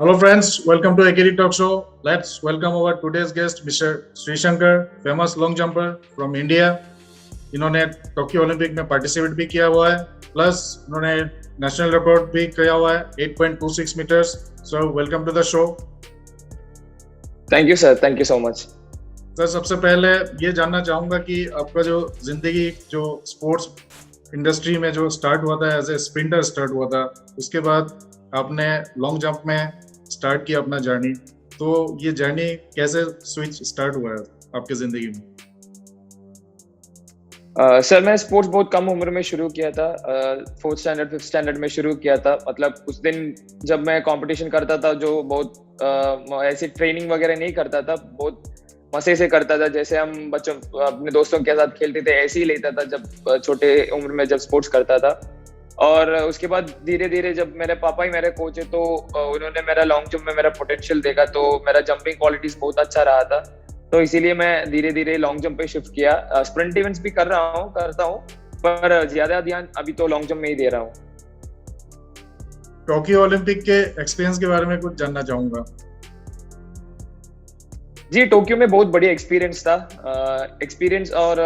Hello, friends. Welcome to Akiri Talk Show. Let's welcome our today's guest, Mr. Sri Shankar, famous long jumper from India. इन्होंने Tokyo Olympic में participate भी किया हुआ है, plus इन्होंने national record भी किया हुआ है 8.26 metres. So welcome to the show. Thank you sir, thank you so much. Sir, सबसे पहले ये जानना चाहूंगा कि आपका जो जिंदगी जो स्पोर्ट्स इंडस्ट्री में जो स्टार्ट हुआ था, एज ए स्प्रिंटर स्टार्ट हुआ था, उसके बाद आपने लॉन्ग जंप में स्टार्ट किया अपना जर्नी. तो ये जर्नी कैसे स्विच स्टार्ट हुआ है आपकी जिंदगी में? सर मैं स्पोर्ट्स बहुत कम उम्र में शुरू किया था. 4th स्टैंडर्ड 5th स्टैंडर्ड में शुरू किया था. मतलब उस दिन जब मैं कंपटीशन करता था, जो बहुत ऐसी ट्रेनिंग वगैरह नहीं करता था, बहुत मजे से करता था. जैसे हम बच्चों अपने दोस्तों के साथ खेलते थे, ऐसे ही लेता था जब छोटे उम्र में जब स्पोर्ट्स करता था. और उसके बाद धीरे धीरे जब मेरे पापा ही मेरे कोच है, तो उन्होंने मेरा लॉन्ग जंप में मेरा पोटेंशियल देखा, तो मेरा जंपिंग क्वालिटीज बहुत अच्छा रहा था. तो इसीलिए मैं धीरे धीरे लॉन्ग जंप पे शिफ्ट किया. स्प्रिंट इवेंट्स भी करता हूँ, पर ज्यादा ध्यान अभी तो लॉन्ग जंप में ही दे रहा हूँ. टोक्यो ओलंपिक के एक्सपीरियंस के बारे में कुछ जानना चाहूंगा. जी, टोक्यो में बहुत बढ़िया एक्सपीरियंस था. एक्सपीरियंस और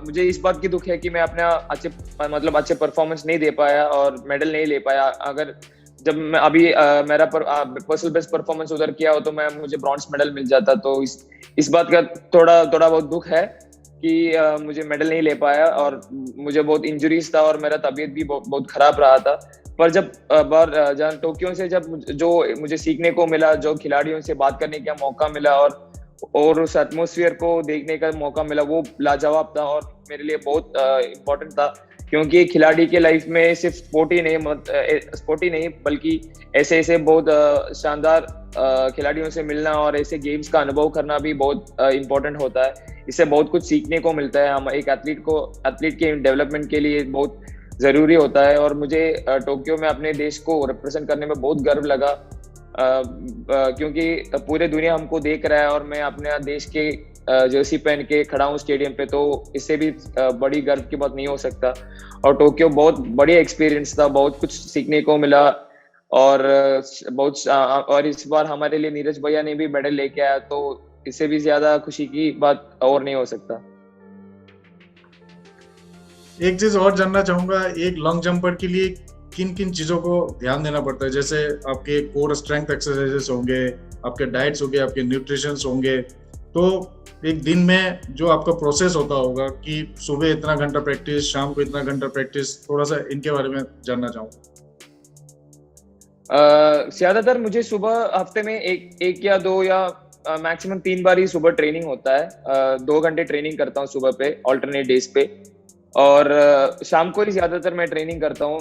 मुझे इस बात की दुख है कि मैं अपना अच्छे परफॉर्मेंस नहीं दे पाया और मेडल नहीं ले पाया. अगर जब मैं अभी मेरा पर्सनल बेस्ट परफॉर्मेंस उधर किया हो, तो मुझे ब्रॉन्ज मेडल मिल जाता. तो इस बात का थोड़ा बहुत दुख है कि मुझे मेडल नहीं ले पाया. और मुझे बहुत इंजरीज था और मेरा तबीयत भी बहुत खराब रहा था. पर जब जहाँ टोक्यो से जब जो मुझे सीखने को मिला, जो खिलाड़ियों से बात करने का मौका मिला और उस एटमॉस्फेयर को देखने का मौका मिला, वो लाजवाब था और मेरे लिए बहुत इम्पोर्टेंट था. क्योंकि खिलाड़ी के लाइफ में सिर्फ स्पोर्ट ही नहीं बल्कि ऐसे बहुत शानदार खिलाड़ियों से मिलना और ऐसे गेम्स का अनुभव करना भी बहुत इम्पोर्टेंट होता है. इससे बहुत कुछ सीखने को मिलता है. हम एक एथलीट के डेवलपमेंट के लिए बहुत जरूरी होता है. और मुझे टोक्यो में अपने देश को रिप्रेजेंट करने में बहुत गर्व लगा, क्योंकि पूरे दुनिया हमको देख रहा है और मैं अपने देश के जर्सी पहन के खड़ा हूँ स्टेडियम पे. तो इससे भी बड़ी गर्व की बात नहीं हो सकता. और टोक्यो बहुत बढ़िया एक्सपीरियंस था, बहुत कुछ सीखने को मिला. और इस बार हमारे लिए नीरज भैया ने भी मेडल लेके आया, तो इससे भी ज्यादा खुशी की बात और नहीं हो सकता. एक चीज और जानना चाहूंगा, एक लॉन्ग जंपर के लिए किन किन चीजों को ध्यान देना पड़ता है? जैसे आपके कोर स्ट्रेंथ एक्सरसाइजेस होंगे, आपके डाइट्स होंगे, आपके न्यूट्रिशन होंगे. तो एक दिन में जो आपका प्रोसेस होता होगा कि सुबह इतना घंटा प्रैक्टिस, शाम को इतना घंटा प्रैक्टिस, थोड़ा सा इनके बारे में जानना चाहूंगा. ज्यादातर मुझे सुबह हफ्ते में एक या दो या मैक्सिमम 3 बार ही सुबह ट्रेनिंग होता है. 2 घंटे ट्रेनिंग करता हूँ सुबह पे, ऑल्टरनेट डेज पे. और शाम को ही ज्यादातर मैं ट्रेनिंग करता हूँ.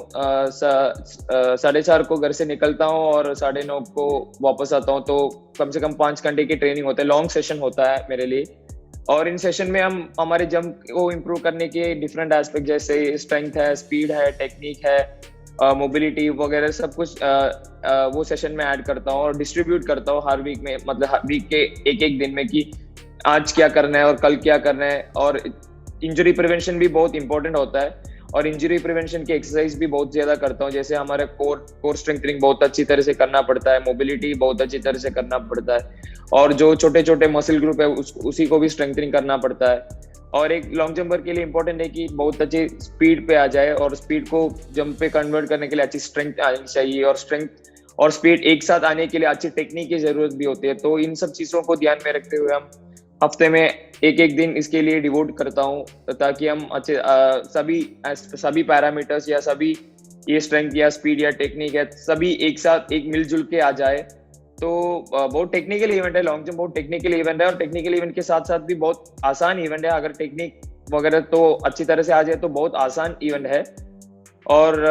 4:30 को घर से निकलता हूँ और 9:30 को वापस आता हूँ. तो कम से कम 5 घंटे की ट्रेनिंग होता है. लॉन्ग सेशन होता है मेरे लिए. और इन सेशन में हम हमारे जंप को इम्प्रूव करने के डिफरेंट एस्पेक्ट, जैसे स्ट्रेंथ है, स्पीड है, टेक्निक है, मोबिलिटी वगैरह सब कुछ वो सेशन में ऐड करता हूँ और डिस्ट्रीब्यूट करता हूँ हर वीक में. मतलब हर वीक के एक दिन में कि आज क्या करना है और कल क्या करना है. और इंजरी प्रिवेंशन भी बहुत इंपॉर्टेंट होता है और इंजरी प्रिवेंशन की एक्सरसाइज भी बहुत ज्यादा करता हूँ. जैसे हमारे कोर स्ट्रेंथनिंग बहुत अच्छी तरह से करना पड़ता है, मोबिलिटी बहुत अच्छी तरह से करना पड़ता है, और जो छोटे छोटे मसल ग्रुप है उसी को भी स्ट्रेंथनिंग करना पड़ता है. और एक लॉन्ग जंपर के लिए इंपॉर्टेंट है कि बहुत अच्छी स्पीड पे आ जाए, और स्पीड को जंप पे कन्वर्ट करने के लिए अच्छी स्ट्रेंथ आनी चाहिए. और स्ट्रेंथ और स्पीड एक साथ आने के लिए अच्छी टेक्निक की जरूरत भी होती है. तो इन सब चीजों को ध्यान में रखते हुए हम हफ्ते में एक दिन इसके लिए डिवोट करता हूँ, ताकि हम अच्छे सभी पैरामीटर्स या सभी ये स्ट्रेंथ या स्पीड या टेक्निक है, सभी एक साथ एक मिलजुल के आ जाए. तो बहुत टेक्निकल इवेंट है लॉन्ग जंप, बहुत टेक्निकल इवेंट है. और टेक्निकल इवेंट के साथ साथ भी बहुत आसान इवेंट है. अगर टेक्निक वगैरह तो अच्छी तरह से आ जाए तो बहुत आसान इवेंट है. और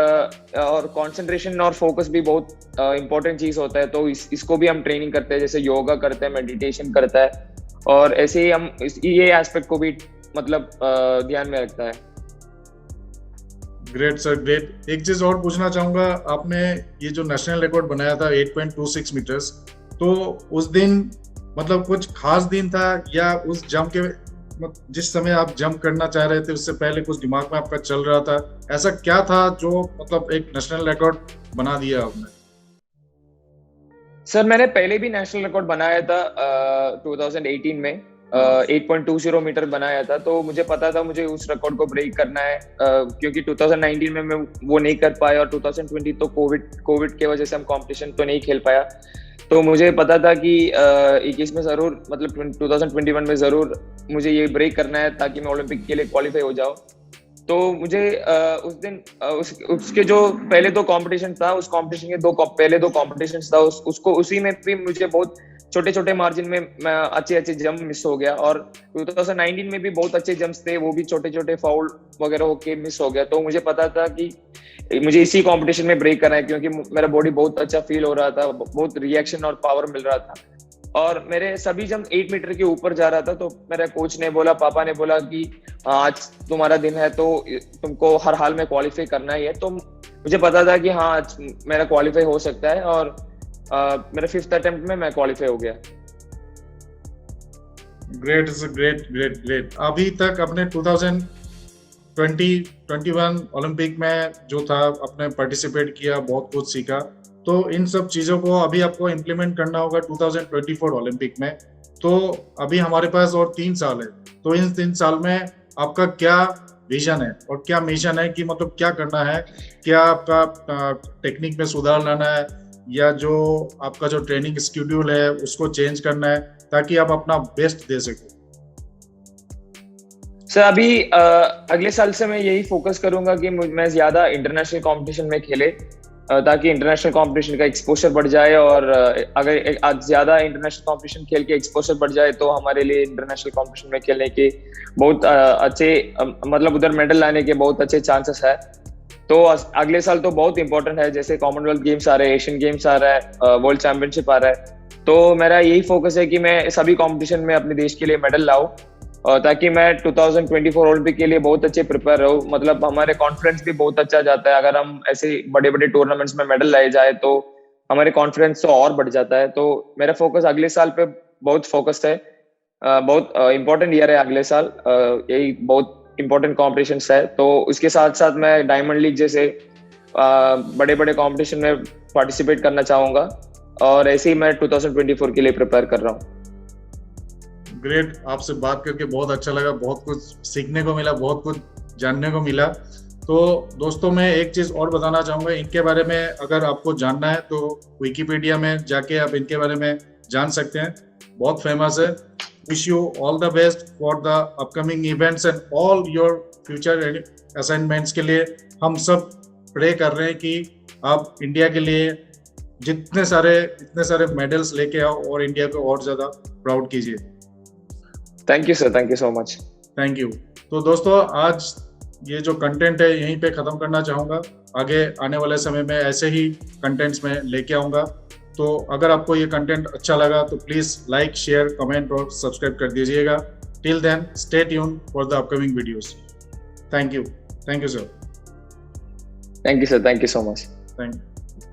कंसंट्रेशन और फोकस भी बहुत इंपॉर्टेंट चीज होता है. तो इसको भी हम ट्रेनिंग करते हैं, जैसे योगा करते हैं, मेडिटेशन करता है. और ऐसे ही हम ये एस्पेक्ट को भी मतलब ध्यान में रखता है. Great sir, great. एक चीज और पूछना चाहूंगा, आपने ये जो नेशनल रिकॉर्ड बनाया था 8.26 मीटर्स, तो उस दिन मतलब कुछ खास दिन था या उस जंप के जिस समय आप जंप करना चाह रहे थे उससे पहले कुछ दिमाग में आपका चल रहा था? ऐसा क्या था जो मतलब एक नेशनल रिकॉर्ड बना दिया आपने? सर मैंने पहले भी नेशनल रिकॉर्ड बनाया था 2018 में 8.20 मीटर बनाया था, तो मुझे पता था मुझे उस रिकॉर्ड को ब्रेक करना है, क्योंकि 2019 में मैं वो नहीं कर पाया और 2020 तो कोविड के वजह से हम कंपटीशन तो नहीं खेल पाया। तो मुझे पता था कि 21 में जरूर, मतलब 2021 में जरूर मुझे ये ब्रेक करना है ताकि मैं ओलंपिक के लिए क्वालिफाई हो जाऊं। तो मुझे उस दिन उसके जो पहले दो कंपटीशन था, उस कंपटीशन के पहले दो कंपटीशन था, उसको उसी में भी मुझे बहुत छोटे छोटे मार्जिन में अच्छे जंप मिस हो गया, और 2019 में भी बहुत अच्छे जंप्स थे, वो भी छोटे छोटे फाउल वगैरह होके मिस हो गया। तो मुझे पता था कि मुझे इसी कंपटीशन में ब्रेक करना है, क्योंकि मेरा बॉडी बहुत अच्छा फील हो रहा था, बहुत रिएक्शन और पावर मिल रहा था, और मेरे सभी जंप 8 मीटर के ऊपर जा रहा था। तो मेरे कोच ने बोला, पापा ने बोला कि आज तुम्हारा दिन है, तो तुमको हर हाल में क्वालिफाई करना ही है। तो मुझे पता था कि हाँ, आज मेरा क्वालिफाई हो सकता है, और मेरे 5th अटेम्प्ट में मैं क्वालिफाई हो गया। Great, great great great. अभी तक अपने 2021 ओलंपिक में जो था आपने पार्टिसिपेट किया, बहुत कुछ सीखा। तो इन सब चीजों को अभी आपको इम्प्लीमेंट करना होगा 2024 ओलंपिक में। तो अभी हमारे पास और 3 साल है, तो इन 3 साल में आपका क्या विजन है और क्या मिशन है कि मतलब क्या करना है? क्या आपका टेक्निक में सुधार लाना है, या जो आपका जो ट्रेनिंग शेड्यूल है उसको चेंज करना है ताकि आप अपना बेस्ट दे सको? सर अभी अगले साल से मैं यही फोकस करूंगा कि मैं ज्यादा इंटरनेशनल कंपटीशन में खेले, ताकि इंटरनेशनल कंपटीशन का एक्सपोजर बढ़ जाए, और अगर आज ज्यादा इंटरनेशनल कंपटीशन खेल के एक्सपोजर बढ़ जाए तो हमारे लिए इंटरनेशनल कंपटीशन में खेलने के बहुत अच्छे, मतलब उधर मेडल लाने के बहुत अच्छे चांसेस है। तो अगले साल तो बहुत इंपॉर्टेंट है, जैसे कॉमनवेल्थ गेम्स आ रहे हैं, एशियन गेम्स आ रहा है, वर्ल्ड चैंपियनशिप आ रहा है। तो मेरा यही फोकस है कि मैं सभी कॉम्पिटिशन में अपने देश के लिए मेडल लाऊं, ताकि मैं 2024 ओलंपिक के लिए बहुत अच्छे प्रिपेयर रहूं। मतलब हमारे कॉन्फिडेंस भी बहुत अच्छा जाता है, अगर हम ऐसे बड़े बड़े टूर्नामेंट्स में मेडल लाए जाए तो हमारे कॉन्फिडेंस तो और बढ़ जाता है। तो मेरा फोकस अगले साल पे बहुत फोकस्ड है, बहुत इंपॉर्टेंट ईयर है अगले साल, यही बहुत इंपॉर्टेंट कॉम्पिटिशन्स है। तो उसके साथ साथ मैं डायमंड लीग जैसे बड़े बड़े कॉम्पिटिशन में पार्टिसिपेट करना चाहूंगा, और ऐसे ही मैं 2024 के लिए प्रिपेयर कर रहा हूँ। ग्रेट, आपसे बात करके बहुत अच्छा लगा, बहुत कुछ सीखने को मिला, बहुत कुछ जानने को मिला। तो दोस्तों, मैं एक चीज और बताना चाहूंगा इनके बारे में, अगर आपको जानना है तो विकिपीडिया में जाके आप इनके बारे में जान सकते हैं, बहुत फेमस है। Wish you all the best for the upcoming events and all your future assignments के लिए। हम सब प्रे कर रहे हैं कि आप इंडिया के लिए इतने सारे मेडल्स लेके आओ और इंडिया को और ज्यादा प्राउड कीजिए। Thank you sir, thank you so much. Thank you. तो दोस्तों, आज ये जो कंटेंट है यहीं पे खत्म करना चाहूँगा। आगे आने वाले समय में ऐसे ही कंटेंट्स में लेके आऊँगा। तो अगर आपको ये कंटेंट अच्छा लगा तो प्लीज़ लाइक, शेयर, कमेंट और सब्सक्राइब कर दीजिएगा। Till then, stay tuned for the upcoming videos. Thank you sir. Thank you sir, thank you so much. Thank you.